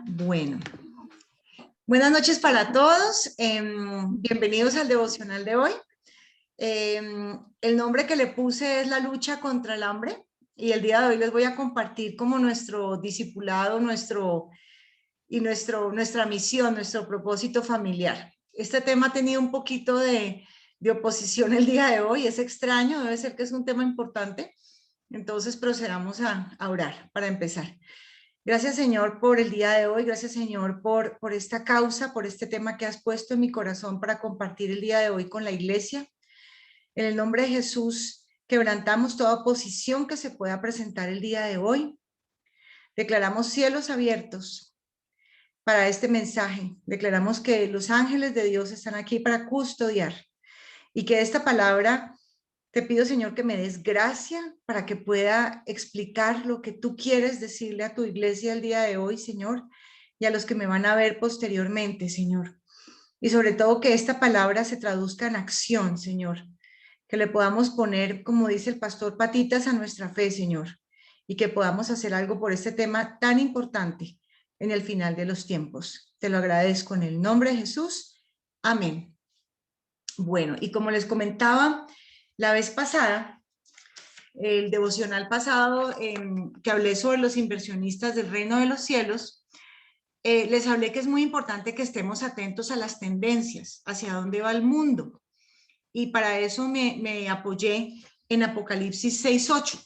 Bueno, buenas noches para todos. Bienvenidos al devocional de hoy. El nombre que le puse es la lucha contra el hambre y el día de hoy les voy a compartir como nuestro discipulado, nuestra misión, nuestro propósito familiar. Este tema ha tenido un poquito de oposición el día de hoy, es extraño, debe ser que es un tema importante. Entonces procedamos a orar para empezar. Gracias, Señor, por el día de hoy. Gracias, Señor, por esta causa, por este tema que has puesto en mi corazón para compartir el día de hoy con la iglesia. En el nombre de Jesús, quebrantamos toda oposición que se pueda presentar el día de hoy. Declaramos cielos abiertos para este mensaje. Declaramos que los ángeles de Dios están aquí para custodiar y que esta palabra, te pido, Señor, que me des gracia para que pueda explicar lo que tú quieres decirle a tu iglesia el día de hoy, Señor, y a los que me van a ver posteriormente, Señor. Y sobre todo que esta palabra se traduzca en acción, Señor, que le podamos poner, como dice el pastor, patitas a nuestra fe, Señor, y que podamos hacer algo por este tema tan importante en el final de los tiempos. Te lo agradezco en el nombre de Jesús. Amén. Bueno, y como les comentaba la vez pasada, el devocional pasado que hablé sobre los inversionistas del reino de los cielos, les hablé que es muy importante que estemos atentos a las tendencias, hacia dónde va el mundo. Y para eso me apoyé en Apocalipsis 6:8,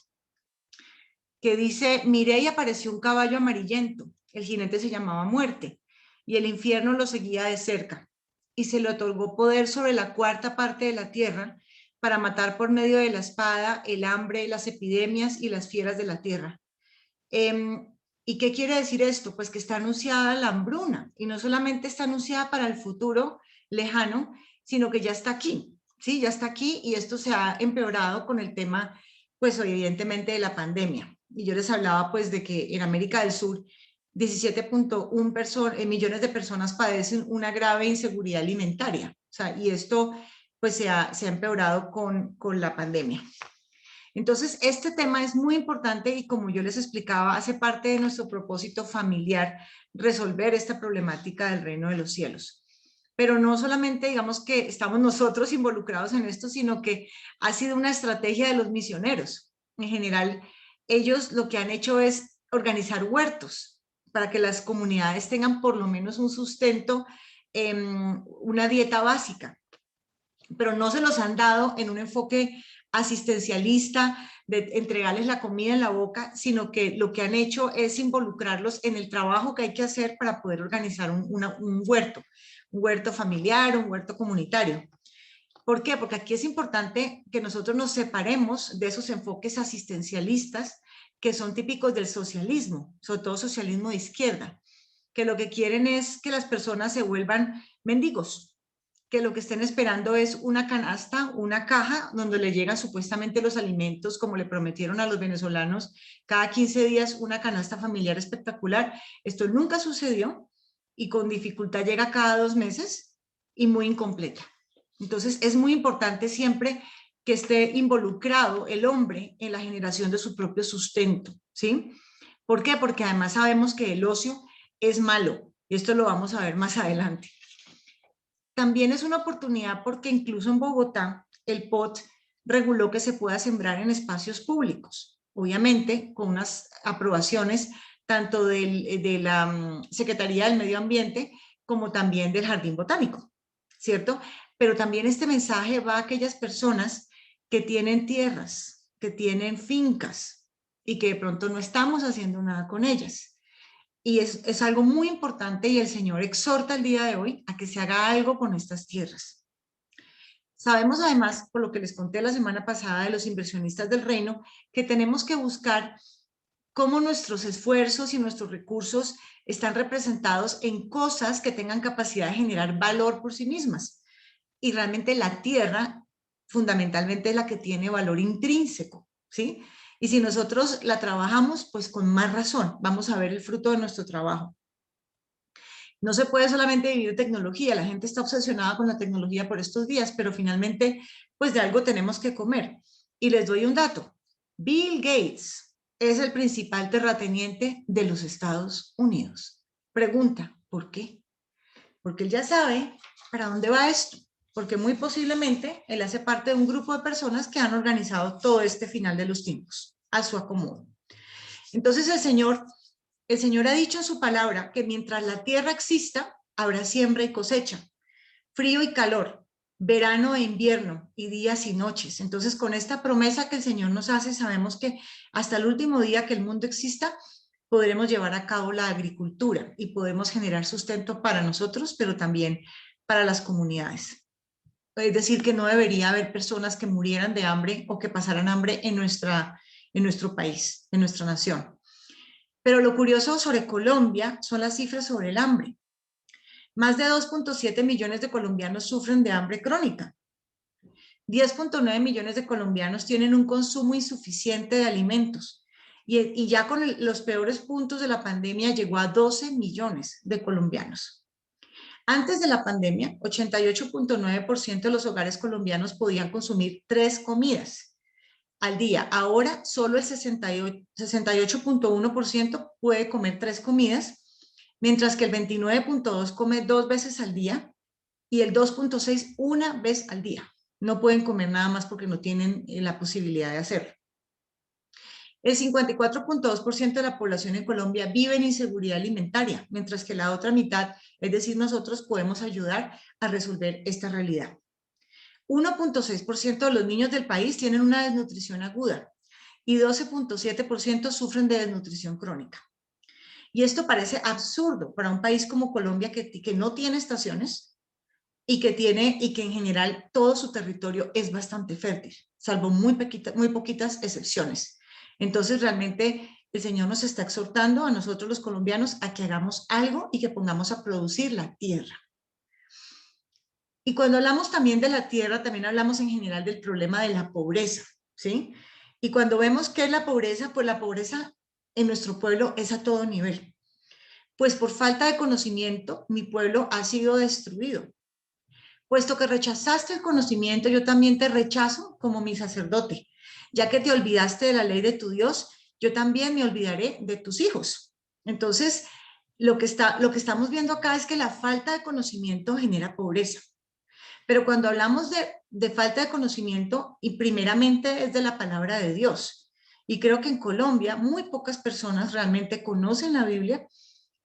que dice, miré y apareció un caballo amarillento, el jinete se llamaba Muerte, y el infierno lo seguía de cerca, y se le otorgó poder sobre la cuarta parte de la tierra, para matar por medio de la espada, el hambre, las epidemias y las fieras de la tierra. ¿Y qué quiere decir esto? Pues que está anunciada la hambruna, y no solamente está anunciada para el futuro lejano, sino que ya está aquí, ¿sí? Ya está aquí, y esto se ha empeorado con el tema, pues evidentemente, de la pandemia. Y yo les hablaba pues de que en América del Sur 17.1 millones de personas padecen una grave inseguridad alimentaria. O sea, y esto pues se ha empeorado con la pandemia. Entonces, este tema es muy importante y como yo les explicaba, hace parte de nuestro propósito familiar resolver esta problemática del reino de los cielos. Pero no solamente digamos que estamos nosotros involucrados en esto, sino que ha sido una estrategia de los misioneros. En general, ellos lo que han hecho es organizar huertos para que las comunidades tengan por lo menos un sustento, una dieta básica, pero no se los han dado en un enfoque asistencialista de entregarles la comida en la boca, sino que lo que han hecho es involucrarlos en el trabajo que hay que hacer para poder organizar un huerto familiar, un huerto comunitario. ¿Por qué? Porque aquí es importante que nosotros nos separemos de esos enfoques asistencialistas que son típicos del socialismo, sobre todo socialismo de izquierda, que lo que quieren es que las personas se vuelvan mendigos, que lo que estén esperando es una canasta, una caja donde le llegan supuestamente los alimentos, como le prometieron a los venezolanos, cada 15 días una canasta familiar espectacular. Esto nunca sucedió y con dificultad llega cada 2 meses y muy incompleta. Entonces es muy importante siempre que esté involucrado el hombre en la generación de su propio sustento, ¿sí? ¿Por qué? Porque además sabemos que el ocio es malo, y esto lo vamos a ver más adelante. También es una oportunidad porque incluso en Bogotá el POT reguló que se pueda sembrar en espacios públicos, obviamente con unas aprobaciones tanto de la Secretaría del Medio Ambiente como también del Jardín Botánico, ¿cierto? Pero también este mensaje va a aquellas personas que tienen tierras, que tienen fincas y que de pronto no estamos haciendo nada con ellas. Y es algo muy importante y el Señor exhorta el día de hoy a que se haga algo con estas tierras. Sabemos además, por lo que les conté la semana pasada de los inversionistas del reino, que tenemos que buscar cómo nuestros esfuerzos y nuestros recursos están representados en cosas que tengan capacidad de generar valor por sí mismas. Y realmente la tierra fundamentalmente es la que tiene valor intrínseco, ¿sí? Y si nosotros la trabajamos, pues con más razón vamos a ver el fruto de nuestro trabajo. No se puede solamente vivir de tecnología, la gente está obsesionada con la tecnología por estos días, pero finalmente, pues de algo tenemos que comer. Y les doy un dato. Bill Gates es el principal terrateniente de los Estados Unidos. pregunta, ¿por qué? Porque él ya sabe para dónde va esto, porque muy posiblemente él hace parte de un grupo de personas que han organizado todo este final de los tiempos a su acomodo. Entonces el Señor ha dicho en su palabra que mientras la tierra exista, habrá siembra y cosecha, frío y calor, verano e invierno, y días y noches. Entonces, con esta promesa que el Señor nos hace, sabemos que hasta el último día que el mundo exista, podremos llevar a cabo la agricultura y podemos generar sustento para nosotros, pero también para las comunidades. Es decir, que no debería haber personas que murieran de hambre o que pasaran hambre en nuestro país, en nuestra nación. Pero lo curioso sobre Colombia son las cifras sobre el hambre. Más de 2.7 millones de colombianos sufren de hambre crónica. 10.9 millones de colombianos tienen un consumo insuficiente de alimentos. Y ya con los peores puntos de la pandemia llegó a 12 millones de colombianos. Antes de la pandemia, 88.9% de los hogares colombianos podían consumir 3 comidas al día. Ahora solo el 68.1% puede comer 3 comidas, mientras que el 29.2% come 2 veces al día y el 2.6% una vez al día. No pueden comer nada más porque no tienen la posibilidad de hacerlo. El 54.2% de la población en Colombia vive en inseguridad alimentaria, mientras que la otra mitad, es decir, nosotros podemos ayudar a resolver esta realidad. 1.6% de los niños del país tienen una desnutrición aguda y 12.7% sufren de desnutrición crónica. Y esto parece absurdo para un país como Colombia que no tiene estaciones y que en general todo su territorio es bastante fértil, salvo muy poquitas excepciones. Entonces realmente el Señor nos está exhortando a nosotros los colombianos a que hagamos algo y que pongamos a producir la tierra. Y cuando hablamos también de la tierra, también hablamos en general del problema de la pobreza, ¿sí? Y cuando vemos qué es la pobreza, pues la pobreza en nuestro pueblo es a todo nivel. Pues por falta de conocimiento, mi pueblo ha sido destruido. Puesto que rechazaste el conocimiento, yo también te rechazo como mi sacerdote. Ya que te olvidaste de la ley de tu Dios, yo también me olvidaré de tus hijos. Entonces, lo que estamos viendo acá es que la falta de conocimiento genera pobreza. Pero cuando hablamos de falta de conocimiento, y primeramente es de la palabra de Dios. Y creo que en Colombia muy pocas personas realmente conocen la Biblia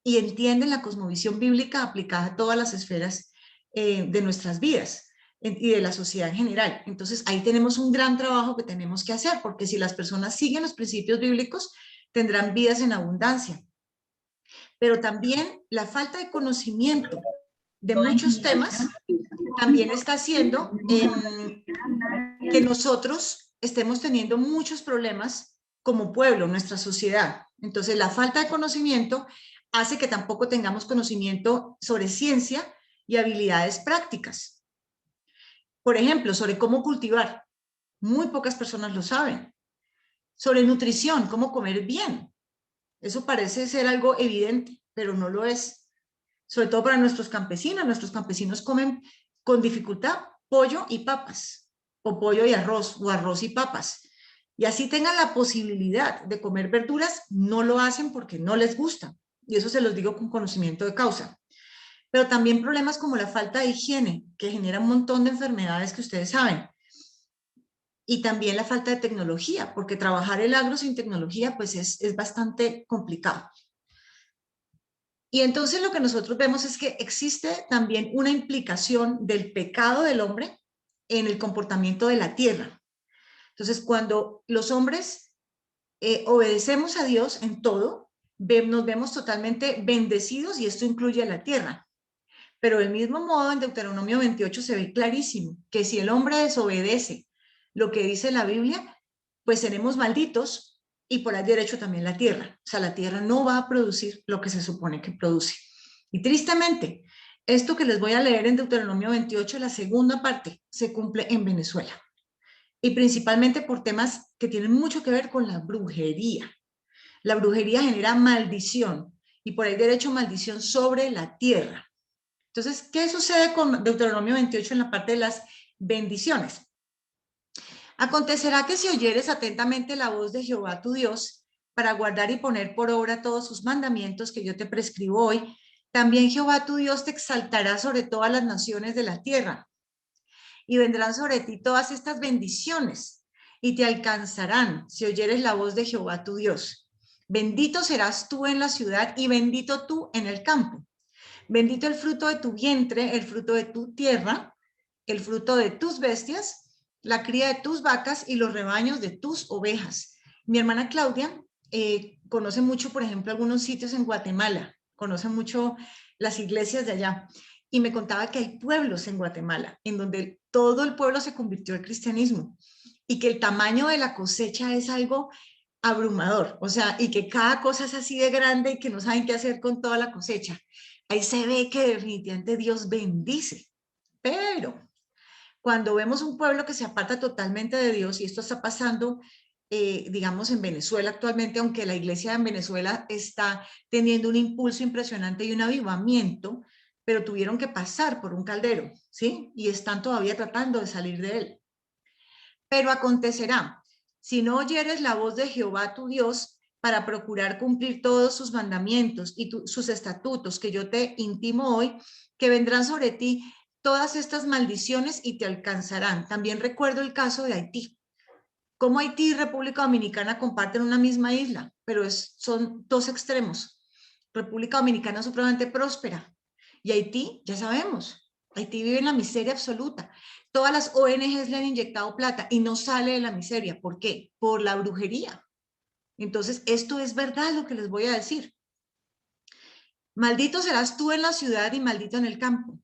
y entienden la cosmovisión bíblica aplicada a todas las esferas de nuestras vidas y de la sociedad en general. Entonces ahí tenemos un gran trabajo que tenemos que hacer, porque si las personas siguen los principios bíblicos, tendrán vidas en abundancia. Pero también la falta de conocimiento de muchos temas también está haciendo que nosotros estemos teniendo muchos problemas como pueblo, nuestra sociedad. Entonces, la falta de conocimiento hace que tampoco tengamos conocimiento sobre ciencia y habilidades prácticas. Por ejemplo, sobre cómo cultivar. Muy pocas personas lo saben. Sobre nutrición, cómo comer bien. Eso parece ser algo evidente, pero no lo es. Sobre todo para nuestros campesinos. Nuestros campesinos comen con dificultad pollo y papas, o pollo y arroz, o arroz y papas. Y así tengan la posibilidad de comer verduras, no lo hacen porque no les gusta. Y eso se los digo con conocimiento de causa. Pero también problemas como la falta de higiene, que genera un montón de enfermedades que ustedes saben. Y también la falta de tecnología, porque trabajar el agro sin tecnología pues es bastante complicado. Y entonces lo que nosotros vemos es que existe también una implicación del pecado del hombre en el comportamiento de la tierra. Entonces, cuando los hombres obedecemos a Dios en todo, nos vemos totalmente bendecidos y esto incluye a la tierra. Pero del mismo modo, en Deuteronomio 28 se ve clarísimo que si el hombre desobedece lo que dice la Biblia, pues seremos malditos y por el derecho también la tierra. O sea, la tierra no va a producir lo que se supone que produce. Y tristemente, esto que les voy a leer en Deuteronomio 28, la segunda parte, se cumple en Venezuela. Y principalmente por temas que tienen mucho que ver con la brujería. La brujería genera maldición y por el derecho maldición sobre la tierra. Entonces, ¿qué sucede con Deuteronomio 28 en la parte de las bendiciones? Acontecerá que si oyeres atentamente la voz de Jehová tu Dios para guardar y poner por obra todos sus mandamientos que yo te prescribo hoy, también Jehová tu Dios te exaltará sobre todas las naciones de la tierra, y vendrán sobre ti todas estas bendiciones, y te alcanzarán si oyeres la voz de Jehová tu Dios. Bendito serás tú en la ciudad y bendito tú en el campo. Bendito el fruto de tu vientre, el fruto de tu tierra, el fruto de tus bestias, la cría de tus vacas y los rebaños de tus ovejas. Mi hermana Claudia conoce mucho, por ejemplo, algunos sitios en Guatemala, conoce mucho las iglesias de allá, y me contaba que hay pueblos en Guatemala en donde todo el pueblo se convirtió al cristianismo y que el tamaño de la cosecha es algo abrumador, o sea, y que cada cosa es así de grande y que no saben qué hacer con toda la cosecha. Ahí se ve que definitivamente Dios bendice, pero cuando vemos un pueblo que se aparta totalmente de Dios, y esto está pasando, digamos, en Venezuela actualmente, aunque la iglesia en Venezuela está teniendo un impulso impresionante y un avivamiento, pero tuvieron que pasar por un caldero, ¿sí? Y están todavía tratando de salir de él. Pero acontecerá, si no oyeres la voz de Jehová tu Dios, para procurar cumplir todos sus mandamientos y sus estatutos que yo te intimo hoy, que vendrán sobre ti todas estas maldiciones y te alcanzarán. También recuerdo el caso de Haití. Como Haití y República Dominicana comparten una misma isla, pero son dos extremos. República Dominicana es supremamente próspera y Haití, ya sabemos, Haití vive en la miseria absoluta. Todas las ONGs le han inyectado plata y no sale de la miseria. ¿Por qué? Por la brujería. Entonces, esto es verdad lo que les voy a decir. Maldito serás tú en la ciudad y maldito en el campo.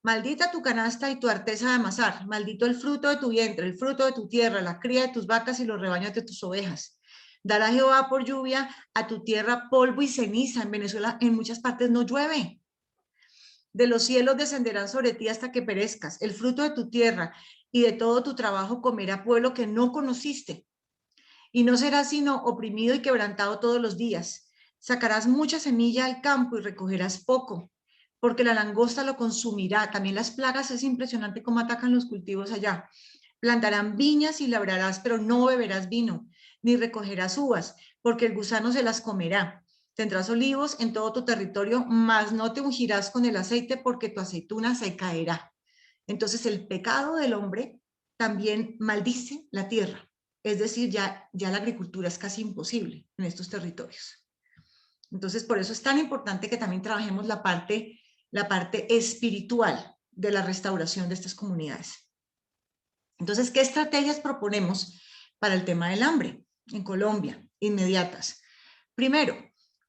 Maldita tu canasta y tu arteza de amasar. Maldito el fruto de tu vientre, el fruto de tu tierra, la cría de tus vacas y los rebaños de tus ovejas. Dará Jehová por lluvia a tu tierra polvo y ceniza. En Venezuela, en muchas partes no llueve. De los cielos descenderán sobre ti hasta que perezcas. El fruto de tu tierra y de todo tu trabajo comerá pueblo que no conociste. Y no serás sino oprimido y quebrantado todos los días. Sacarás mucha semilla al campo y recogerás poco, porque la langosta lo consumirá. También las plagas, es impresionante cómo atacan los cultivos allá. Plantarán viñas y labrarás, pero no beberás vino, ni recogerás uvas, porque el gusano se las comerá. Tendrás olivos en todo tu territorio, mas no te ungirás con el aceite, porque tu aceituna se caerá. Entonces el pecado del hombre también maldice la tierra. Es decir, ya la agricultura es casi imposible en estos territorios. Entonces, por eso es tan importante que también trabajemos la parte espiritual de la restauración de estas comunidades. Entonces, ¿qué estrategias proponemos para el tema del hambre en Colombia? Inmediatas. Primero,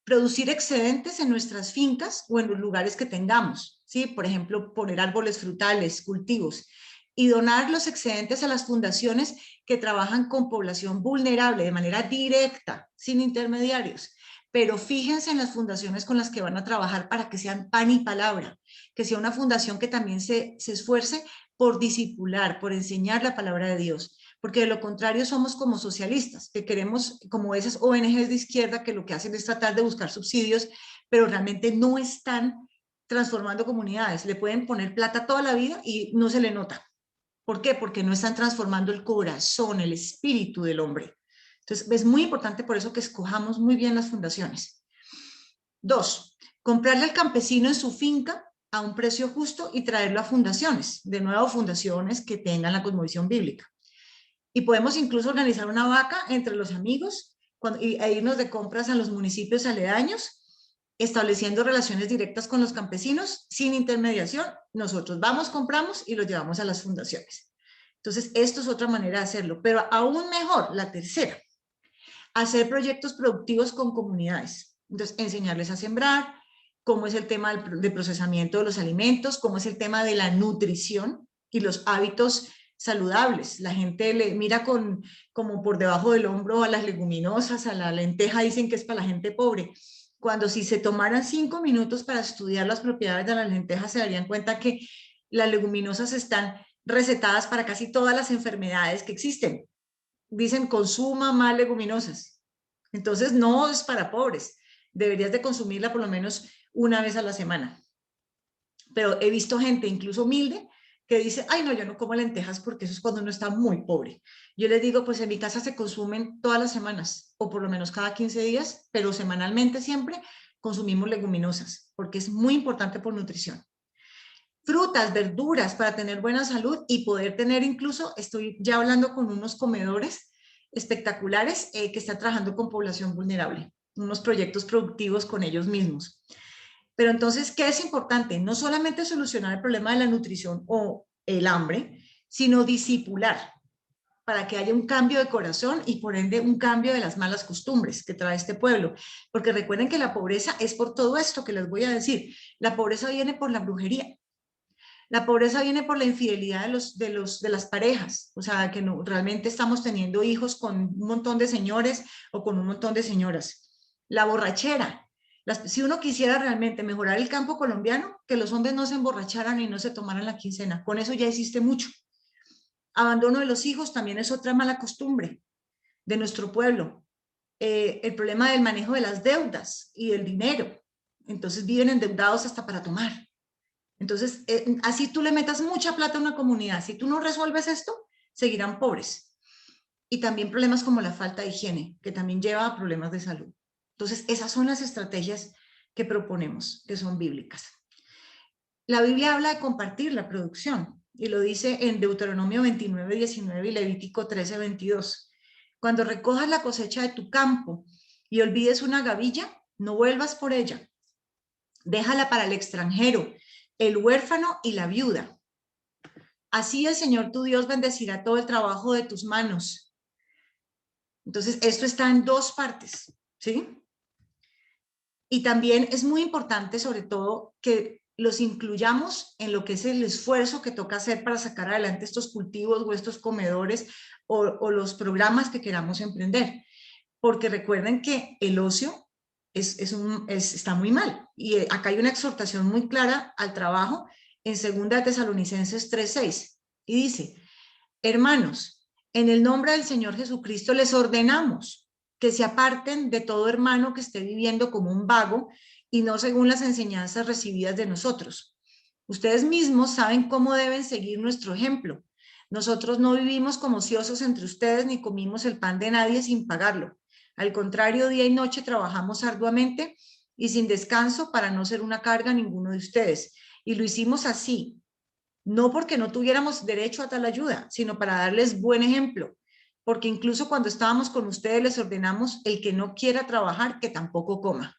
producir excedentes en nuestras fincas o en los lugares que tengamos, ¿sí? Por ejemplo, poner árboles frutales, cultivos, y donar los excedentes a las fundaciones que trabajan con población vulnerable de manera directa, sin intermediarios. Pero fíjense en las fundaciones con las que van a trabajar para que sean pan y palabra, que sea una fundación que también se esfuerce por discipular, por enseñar la palabra de Dios, porque de lo contrario somos como socialistas, que queremos, como esas ONGs de izquierda que lo que hacen es tratar de buscar subsidios, pero realmente no están transformando comunidades. Le pueden poner plata toda la vida y no se le nota. ¿Por qué? Porque no están transformando el corazón, el espíritu del hombre. Entonces, es muy importante por eso que escojamos muy bien las fundaciones. 2, comprarle al campesino en su finca a un precio justo y traerlo a fundaciones, de nuevo fundaciones que tengan la cosmovisión bíblica. Y podemos incluso organizar una vaca entre los amigos e irnos de compras a los municipios aledaños, estableciendo relaciones directas con los campesinos sin intermediación. Nosotros vamos, compramos y los llevamos a las fundaciones. Entonces, esto es otra manera de hacerlo, pero aún mejor, la tercera, hacer proyectos productivos con comunidades. Entonces, enseñarles a sembrar, cómo es el tema del procesamiento de los alimentos, cómo es el tema de la nutrición y los hábitos saludables. La gente le mira como por debajo del hombro a las leguminosas, a la lenteja, dicen que es para la gente pobre. Cuando si se tomaran 5 minutos para estudiar las propiedades de las lentejas, se darían cuenta que las leguminosas están recetadas para casi todas las enfermedades que existen. Dicen consuma más leguminosas. Entonces no es para pobres. Deberías de consumirla por lo menos una vez a la semana. Pero he visto gente incluso humilde que dice, ay no, yo no como lentejas porque eso es cuando uno está muy pobre. Yo les digo, pues en mi casa se consumen todas las semanas, o por lo menos cada 15 días, pero semanalmente siempre consumimos leguminosas, porque es muy importante por nutrición. Frutas, verduras para tener buena salud y poder tener incluso, estoy ya hablando con unos comedores espectaculares que están trabajando con población vulnerable, unos proyectos productivos con ellos mismos. Pero entonces, ¿qué es importante? No solamente solucionar el problema de la nutrición o el hambre, sino disipular para que haya un cambio de corazón y por ende un cambio de las malas costumbres que trae este pueblo. Porque recuerden que la pobreza es por todo esto que les voy a decir. La pobreza viene por la brujería. La pobreza viene por la infidelidad de las parejas, o sea, que no, realmente estamos teniendo hijos con un montón de señores o con un montón de señoras. La borrachera. Si uno quisiera realmente mejorar el campo colombiano, que los hombres no se emborracharan y no se tomaran la quincena. Con eso ya existe mucho. Abandono de los hijos también es otra mala costumbre de nuestro pueblo. El problema del manejo de las deudas y del dinero. Entonces viven endeudados hasta para tomar. Entonces, así tú le metas mucha plata a una comunidad. Si tú no resuelves esto, seguirán pobres. Y también problemas como la falta de higiene, que también lleva a problemas de salud. Entonces, esas son las estrategias que proponemos, que son bíblicas. La Biblia habla de compartir la producción y lo dice en Deuteronomio 29, 19 y Levítico 13, 22. Cuando recojas la cosecha de tu campo y olvides una gavilla, no vuelvas por ella. Déjala para el extranjero, el huérfano y la viuda. Así el Señor tu Dios bendecirá todo el trabajo de tus manos. Entonces, esto está en dos partes, ¿sí? Y también es muy importante, sobre todo, que los incluyamos en lo que es el esfuerzo que toca hacer para sacar adelante estos cultivos o estos comedores o los programas que queramos emprender. Porque recuerden que el ocio está muy mal. Y acá hay una exhortación muy clara al trabajo en 2 Tesalonicenses 3:6. Y dice, hermanos, en el nombre del Señor Jesucristo les ordenamos que se aparten de todo hermano que esté viviendo como un vago y no según las enseñanzas recibidas de nosotros. Ustedes mismos saben cómo deben seguir nuestro ejemplo. Nosotros no vivimos como ociosos entre ustedes ni comimos el pan de nadie sin pagarlo. Al contrario, día y noche trabajamos arduamente y sin descanso para no ser una carga a ninguno de ustedes. Y lo hicimos así, no porque no tuviéramos derecho a tal ayuda, sino para darles buen ejemplo. Porque incluso cuando estábamos con ustedes les ordenamos el que no quiera trabajar, que tampoco coma.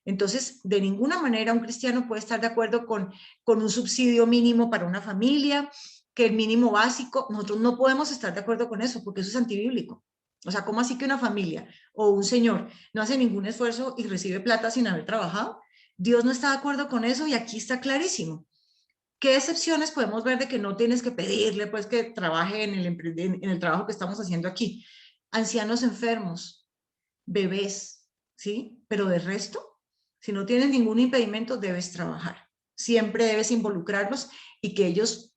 Entonces, de ninguna manera un cristiano puede estar de acuerdo con un subsidio mínimo para una familia, que el mínimo básico, nosotros no podemos estar de acuerdo con eso, porque eso es antibíblico. O sea, ¿cómo así que una familia o un señor no hace ningún esfuerzo y recibe plata sin haber trabajado? Dios no está de acuerdo con eso y aquí está clarísimo. ¿Qué excepciones podemos ver de que no tienes que pedirle pues que trabaje en el trabajo que estamos haciendo aquí? Ancianos enfermos, bebés, ¿sí? Pero de resto, si no tienes ningún impedimento, debes trabajar. Siempre debes involucrarlos y que ellos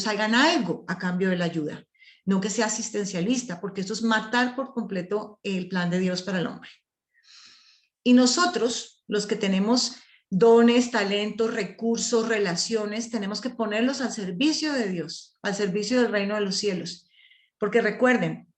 hagan algo a cambio de la ayuda. No que sea asistencialista, porque esto es matar por completo el plan de Dios para el hombre. Y nosotros, los que tenemos dones, talentos, recursos, relaciones, tenemos que ponerlos al servicio de Dios, al servicio del reino de los cielos. Porque recuerden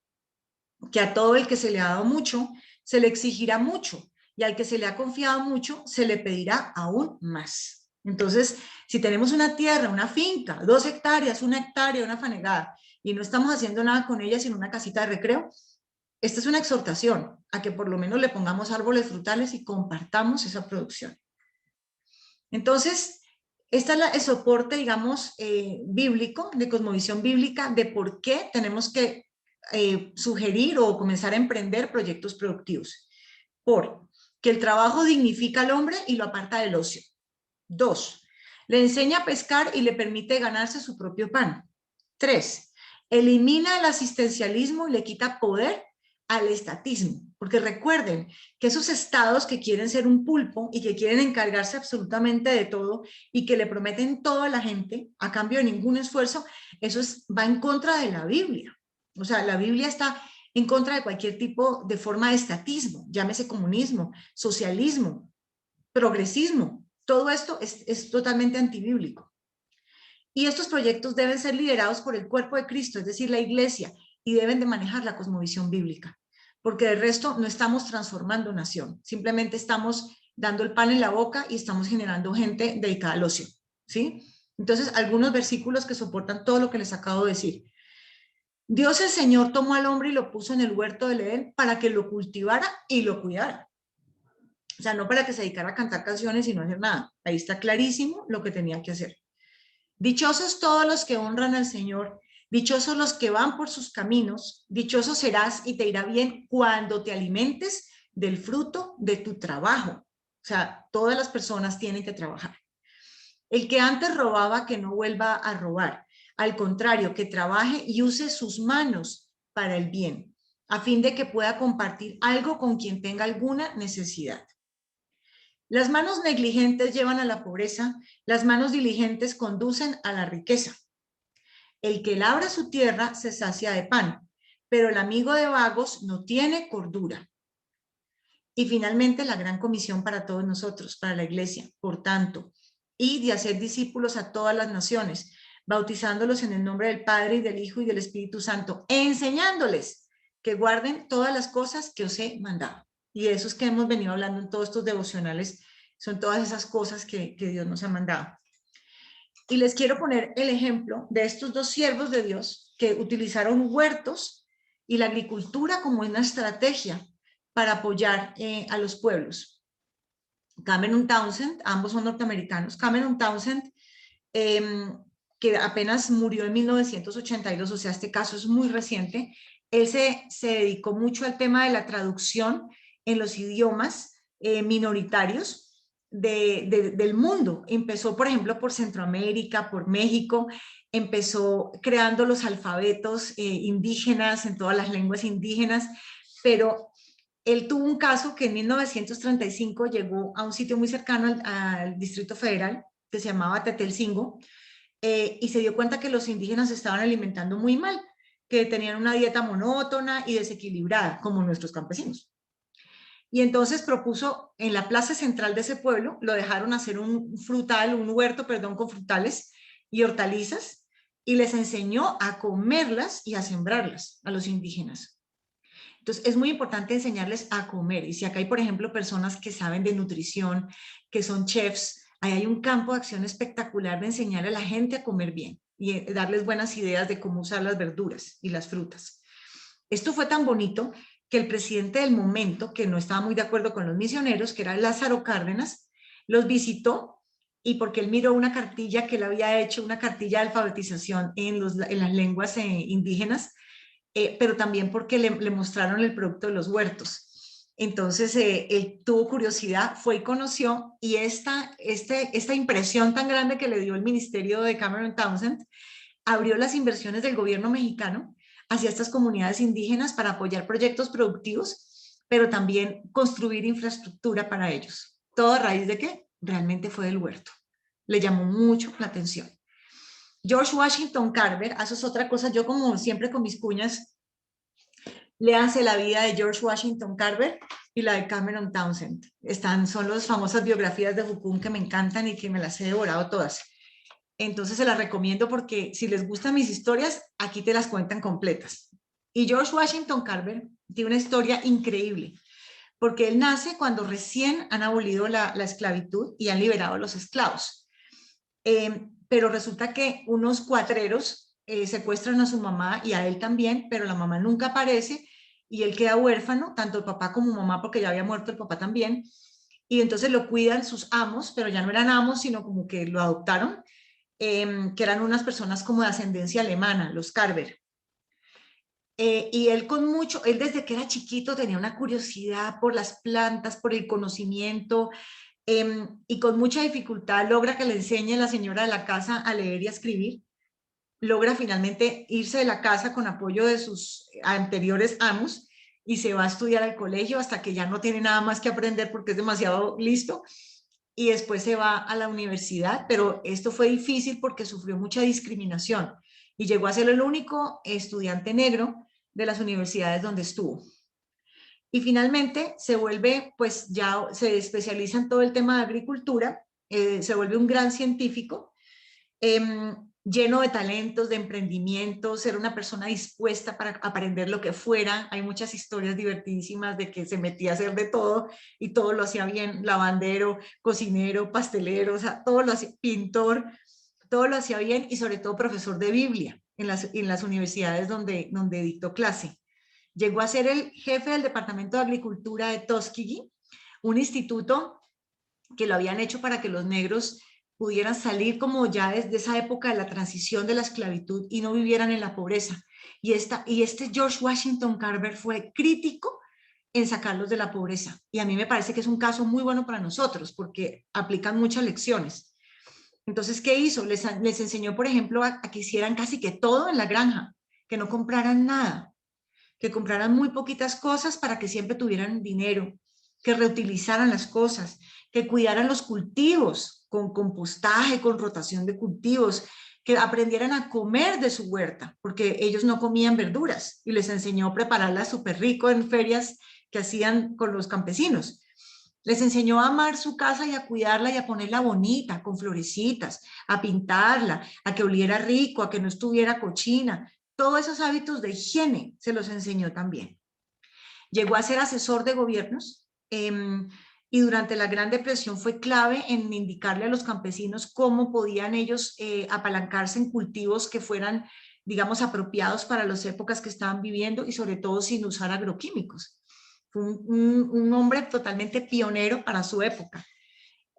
que a todo el que se le ha dado mucho, se le exigirá mucho, y al que se le ha confiado mucho, se le pedirá aún más. Entonces, si tenemos una tierra, una finca, 2 hectáreas, 1 hectárea, una fanegada, y no estamos haciendo nada con ella sino una casita de recreo, esta es una exhortación a que por lo menos le pongamos árboles frutales y compartamos esa producción. Entonces, este es el soporte, digamos, bíblico, de cosmovisión bíblica, de por qué tenemos que sugerir o comenzar a emprender proyectos productivos. Que el trabajo dignifica al hombre y lo aparta del ocio. 2, le enseña a pescar y le permite ganarse su propio pan. 3, elimina el asistencialismo y le quita poder al estatismo, porque recuerden que esos estados que quieren ser un pulpo y que quieren encargarse absolutamente de todo y que le prometen todo a la gente a cambio de ningún esfuerzo, eso va en contra de la Biblia. O sea, la Biblia está en contra de cualquier tipo de forma de estatismo, llámese comunismo, socialismo, progresismo. Todo esto es totalmente antibíblico. Y estos proyectos deben ser liderados por el cuerpo de Cristo, es decir, la iglesia, y deben de manejar la cosmovisión bíblica, porque de resto no estamos transformando nación, simplemente estamos dando el pan en la boca y estamos generando gente dedicada al ocio, ¿sí? Entonces, algunos versículos que soportan todo lo que les acabo de decir. Dios el Señor tomó al hombre y lo puso en el huerto del Edén para que lo cultivara y lo cuidara. O sea, no para que se dedicara a cantar canciones y no hacer nada. Ahí está clarísimo lo que tenía que hacer. Dichosos todos los que honran al Señor, dichosos los que van por sus caminos, dichoso serás y te irá bien cuando te alimentes del fruto de tu trabajo. O sea, todas las personas tienen que trabajar. El que antes robaba, que no vuelva a robar. Al contrario, que trabaje y use sus manos para el bien, a fin de que pueda compartir algo con quien tenga alguna necesidad. Las manos negligentes llevan a la pobreza, las manos diligentes conducen a la riqueza. El que labra su tierra se sacia de pan, pero el amigo de vagos no tiene cordura. Y finalmente la gran comisión para todos nosotros, para la iglesia, por tanto, y de hacer discípulos a todas las naciones, bautizándolos en el nombre del Padre y del Hijo y del Espíritu Santo, enseñándoles que guarden todas las cosas que os he mandado. Y de esos que hemos venido hablando en todos estos devocionales, son todas esas cosas que Dios nos ha mandado. Y les quiero poner el ejemplo de estos dos siervos de Dios que utilizaron huertos y la agricultura como una estrategia para apoyar a los pueblos. Cameron Townsend, ambos son norteamericanos. Cameron Townsend, que apenas murió en 1982, o sea, este caso es muy reciente. Él se dedicó mucho al tema de la traducción en los idiomas minoritarios del mundo. Empezó, por ejemplo, por Centroamérica, por México, empezó creando los alfabetos indígenas en todas las lenguas indígenas, pero él tuvo un caso que en 1935 llegó a un sitio muy cercano al Distrito Federal, que se llamaba Tetelcingo, y se dio cuenta que los indígenas se estaban alimentando muy mal, que tenían una dieta monótona y desequilibrada, como nuestros campesinos. Y entonces propuso en la plaza central de ese pueblo, lo dejaron hacer un huerto, perdón, con frutales y hortalizas, y les enseñó a comerlas y a sembrarlas a los indígenas. Entonces, es muy importante enseñarles a comer. Y si acá hay, por ejemplo, personas que saben de nutrición, que son chefs, ahí hay un campo de acción espectacular de enseñar a la gente a comer bien y darles buenas ideas de cómo usar las verduras y las frutas. Esto fue tan bonito que el presidente del momento, que no estaba muy de acuerdo con los misioneros, que era Lázaro Cárdenas, los visitó y porque él miró una cartilla que él había hecho, una cartilla de alfabetización en las lenguas indígenas, pero también porque le mostraron el producto de los huertos. Entonces, él tuvo curiosidad, fue y conoció, y esta impresión tan grande que le dio el ministerio de Cameron Townsend abrió las inversiones del gobierno mexicano hacia estas comunidades indígenas para apoyar proyectos productivos, pero también construir infraestructura para ellos. ¿Todo a raíz de qué? Realmente fue del huerto. Le llamó mucho la atención. George Washington Carver, eso es otra cosa, yo como siempre con mis cuñas, léanse la vida de George Washington Carver y la de Cameron Townsend. Son las famosas biografías de Foucault que me encantan y que me las he devorado todas. Entonces se las recomiendo porque si les gustan mis historias, aquí te las cuentan completas. Y George Washington Carver tiene una historia increíble, porque él nace cuando recién han abolido la esclavitud y han liberado a los esclavos. Pero resulta que unos cuatreros secuestran a su mamá y a él también, pero la mamá nunca aparece y él queda huérfano, tanto el papá como mamá, porque ya había muerto el papá también, y entonces lo cuidan sus amos, pero ya no eran amos, sino como que lo adoptaron, que eran unas personas como de ascendencia alemana, los Carver. Y él desde que era chiquito tenía una curiosidad por las plantas, por el conocimiento, y con mucha dificultad logra que le enseñe la señora de la casa a leer y a escribir. Logra finalmente irse de la casa con apoyo de sus anteriores amos y se va a estudiar al colegio hasta que ya no tiene nada más que aprender porque es demasiado listo, y después se va a la universidad, pero esto fue difícil porque sufrió mucha discriminación y llegó a ser el único estudiante negro de las universidades donde estuvo. Y finalmente se vuelve, pues ya se especializa en todo el tema de agricultura, se vuelve un gran científico, lleno de talentos, de emprendimientos, era una persona dispuesta para aprender lo que fuera. Hay muchas historias divertidísimas de que se metía a hacer de todo y todo lo hacía bien, lavandero, cocinero, pastelero, o sea, todo lo hacía, pintor, todo lo hacía bien y sobre todo profesor de Biblia en las universidades donde dictó clase. Llegó a ser el jefe del Departamento de Agricultura de Tuskegee, un instituto que lo habían hecho para que los negros pudieran salir como ya desde esa época de la transición de la esclavitud y no vivieran en la pobreza. Y este George Washington Carver fue crítico en sacarlos de la pobreza. Y a mí me parece que es un caso muy bueno para nosotros porque aplican muchas lecciones. Entonces, ¿qué hizo? Les enseñó, por ejemplo, a que hicieran casi que todo en la granja, que no compraran nada, que compraran muy poquitas cosas para que siempre tuvieran dinero, que reutilizaran las cosas, que cuidaran los cultivos con compostaje, con rotación de cultivos, que aprendieran a comer de su huerta, porque ellos no comían verduras y les enseñó a prepararlas súper rico en ferias que hacían con los campesinos. Les enseñó a amar su casa y a cuidarla y a ponerla bonita, con florecitas, a pintarla, a que oliera rico, a que no estuviera cochina. Todos esos hábitos de higiene se los enseñó también. Llegó a ser asesor de gobiernos y durante la Gran Depresión fue clave en indicarle a los campesinos cómo podían ellos apalancarse en cultivos que fueran, digamos, apropiados para las épocas que estaban viviendo y sobre todo sin usar agroquímicos. Fue un hombre totalmente pionero para su época.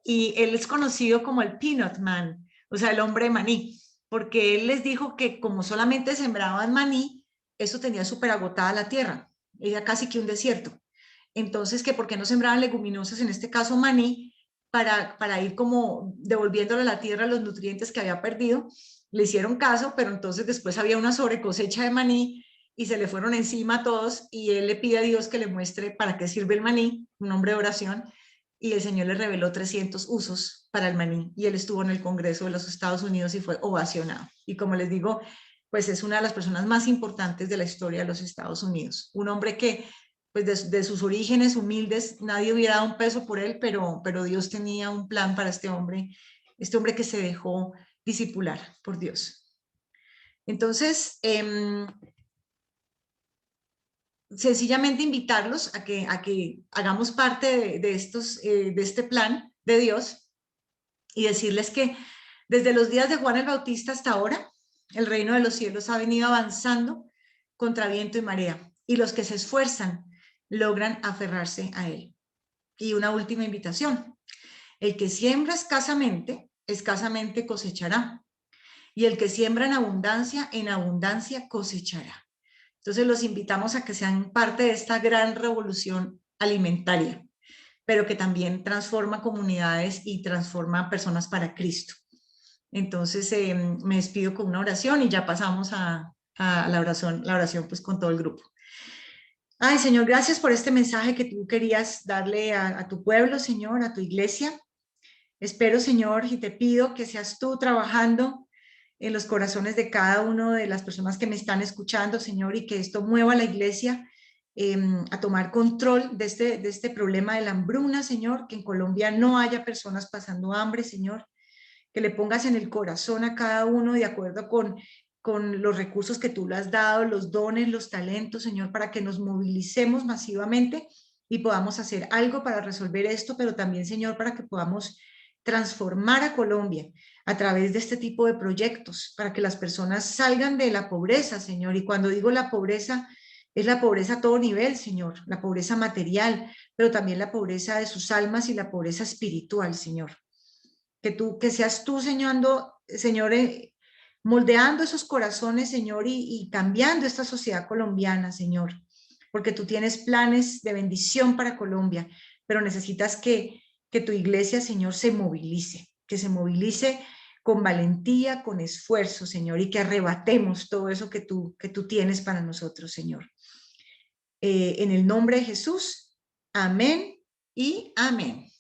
Y él es conocido como el Peanut Man, o sea, el hombre maní, porque él les dijo que como solamente sembraban maní, eso tenía súper agotada la tierra, era casi que un desierto. Entonces, que por qué no sembraban leguminosas, en este caso maní, para ir como devolviéndole a la tierra los nutrientes que había perdido. Le hicieron caso, pero entonces después había una sobrecosecha de maní y se le fueron encima a todos y él le pide a Dios que le muestre para qué sirve el maní, un hombre de oración, y el Señor le reveló 300 usos para el maní y él estuvo en el Congreso de los Estados Unidos y fue ovacionado. Y como les digo, pues es una de las personas más importantes de la historia de los Estados Unidos. Un hombre que pues de sus orígenes humildes, nadie hubiera dado un peso por él, pero Dios tenía un plan para este hombre que se dejó discipular por Dios. Entonces, sencillamente invitarlos a que hagamos parte de este plan de Dios y decirles que desde los días de Juan el Bautista hasta ahora, el reino de los cielos ha venido avanzando contra viento y marea, y los que se esfuerzan logran aferrarse a él. Y una última invitación: el que siembra escasamente cosechará, y el que siembra en abundancia cosechará. Entonces los invitamos a que sean parte de esta gran revolución alimentaria, pero que también transforma comunidades y transforma personas para Cristo. Entonces me despido con una oración y ya pasamos a la oración pues con todo el grupo. Ay, Señor, gracias por este mensaje que tú querías darle a tu pueblo, Señor, a tu iglesia. Espero, Señor, y te pido que seas tú trabajando en los corazones de cada una de las personas que me están escuchando, Señor, y que esto mueva a la iglesia a tomar control de este problema de la hambruna, Señor, que en Colombia no haya personas pasando hambre, Señor, que le pongas en el corazón a cada uno de acuerdo con los recursos que tú le has dado, los dones, los talentos, Señor, para que nos movilicemos masivamente y podamos hacer algo para resolver esto, pero también, Señor, para que podamos transformar a Colombia a través de este tipo de proyectos, para que las personas salgan de la pobreza, Señor. Y cuando digo la pobreza, es la pobreza a todo nivel, Señor, la pobreza material, pero también la pobreza de sus almas y la pobreza espiritual, Señor. Que seas tú, Señor, moldeando esos corazones, Señor, y cambiando esta sociedad colombiana, Señor, porque tú tienes planes de bendición para Colombia, pero necesitas que tu iglesia, Señor, que se movilice con valentía, con esfuerzo, Señor, y que arrebatemos todo eso que tú tienes para nosotros, Señor. En el nombre de Jesús, amén y amén.